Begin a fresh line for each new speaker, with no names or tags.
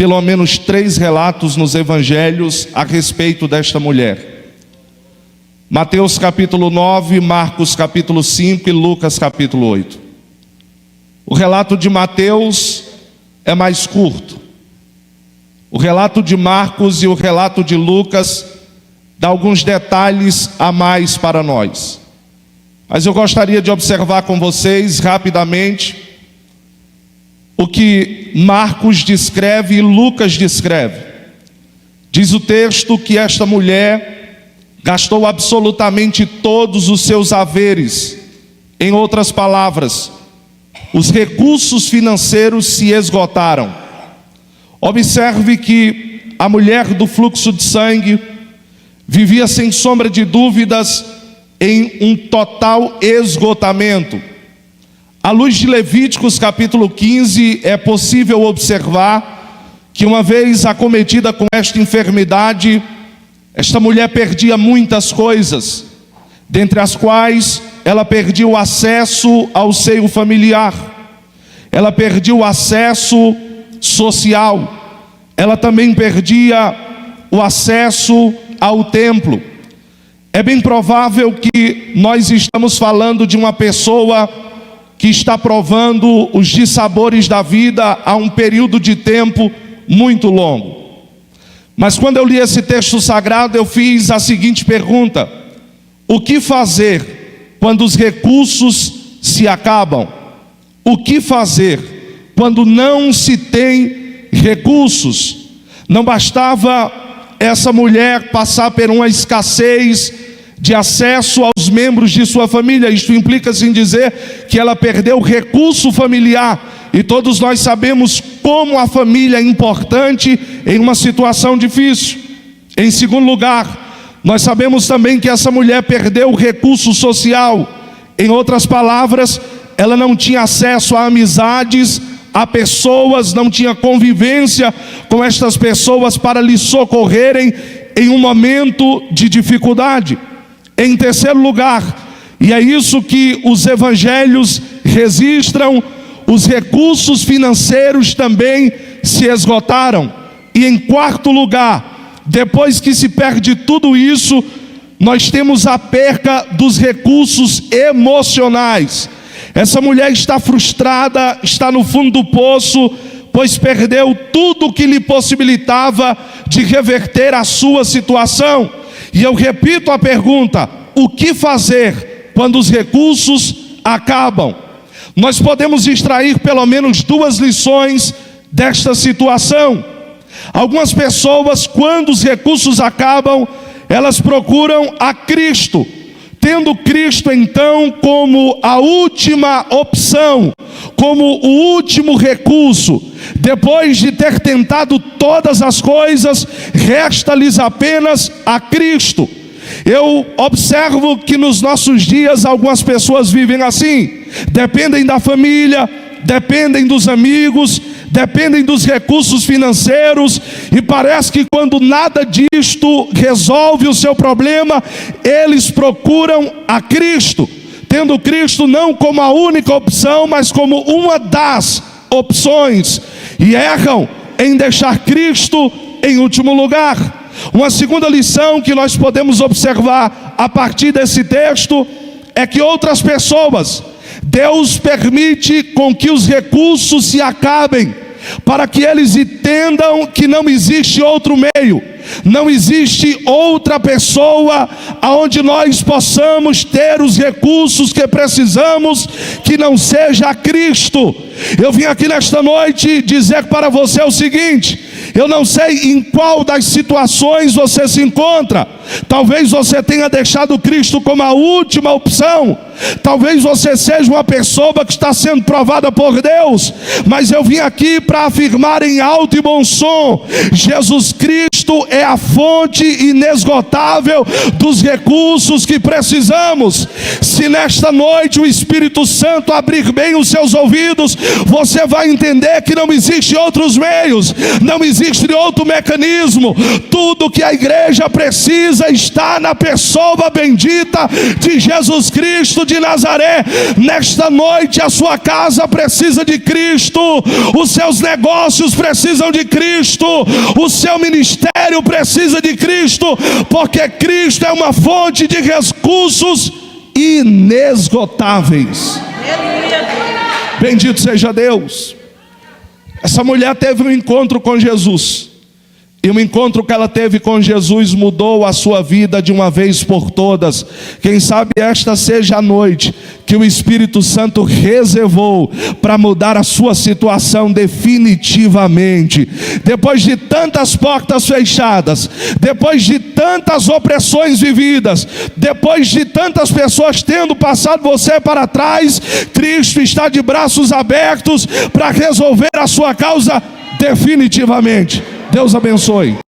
pelo menos 3 relatos nos evangelhos a respeito desta mulher. Mateus capítulo 9, Marcos capítulo 5 e Lucas capítulo 8. O relato de Mateus é mais curto. O relato de Marcos e o relato de Lucas dá alguns detalhes a mais para nós. Mas eu gostaria de observar com vocês rapidamente o que Marcos descreve e Lucas descreve. Diz o texto que esta mulher gastou absolutamente todos os seus haveres. Em outras palavras, os recursos financeiros se esgotaram. Observe que a mulher do fluxo de sangue vivia sem sombra de dúvidas em um total esgotamento. À luz de Levíticos capítulo 15, é possível observar que uma vez acometida com esta enfermidade, esta mulher perdia muitas coisas, dentre as quais ela perdia o acesso ao seio familiar, ela perdia o acesso social, ela também perdia o acesso ao templo. É bem provável que nós estamos falando de uma pessoa que está provando os dissabores da vida há um período de tempo muito longo. Mas quando eu li esse texto sagrado, eu fiz a seguinte pergunta: o que fazer quando os recursos se acabam? O que fazer quando não se tem recursos? Não bastava essa mulher passar por uma escassez de acesso aos membros de sua família. Isto implica em dizer que ela perdeu o recurso familiar. E todos nós sabemos como a família é importante em uma situação difícil. Em segundo lugar, nós sabemos também que essa mulher perdeu o recurso social. Em outras palavras, ela não tinha acesso a amizades, a pessoas, não tinha convivência com estas pessoas para lhe socorrerem em um momento de dificuldade. Em terceiro lugar, e é isso que os evangelhos registram, os recursos financeiros também se esgotaram. E em quarto lugar, depois que se perde tudo isso, nós temos a perca dos recursos emocionais. Essa mulher está frustrada, está no fundo do poço, pois perdeu tudo que lhe possibilitava de reverter a sua situação. E eu repito a pergunta: o que fazer quando os recursos acabam? Nós podemos extrair pelo menos 2 lições desta situação. Algumas pessoas, quando os recursos acabam, elas procuram a Cristo, tendo Cristo então como a última opção, como o último recurso. Depois de ter tentado todas as coisas, resta-lhes apenas a Cristo. Eu observo que nos nossos dias algumas pessoas vivem assim, dependem da família, dependem dos amigos, dependem dos recursos financeiros, e parece que quando nada disto resolve o seu problema, eles procuram a Cristo, tendo Cristo não como a única opção, mas como uma das opções, e erram em deixar Cristo em último lugar. Uma segunda lição que nós podemos observar a partir desse texto é que outras pessoas, Deus permite com que os recursos se acabem, para que eles entendam que não existe outro meio, não existe outra pessoa aonde nós possamos ter os recursos que precisamos, que não seja Cristo. Eu vim aqui nesta noite dizer para você o seguinte: eu não sei em qual das situações você se encontra. Talvez você tenha deixado Cristo como a última opção. Talvez você seja uma pessoa que está sendo provada por Deus. Mas eu vim aqui para afirmar em alto e bom som: Jesus Cristo é a fonte inesgotável dos recursos que precisamos. Se nesta noite o Espírito Santo abrir bem os seus ouvidos, você vai entender que não existe outros meios, não existe outro mecanismo. Tudo que a igreja precisa casa está na pessoa bendita de Jesus Cristo de Nazaré. Nesta noite a sua casa precisa de Cristo, os seus negócios precisam de Cristo, o seu ministério precisa de Cristo, porque Cristo é uma fonte de recursos inesgotáveis. Bendito seja Deus. Essa mulher teve um encontro com Jesus, e o encontro que ela teve com Jesus mudou a sua vida de uma vez por todas. Quem sabe esta seja a noite que o Espírito Santo reservou para mudar a sua situação definitivamente. Depois de tantas portas fechadas, depois de tantas opressões vividas, depois de tantas pessoas tendo passado você para trás, Cristo está de braços abertos para resolver a sua causa definitivamente. Deus abençoe.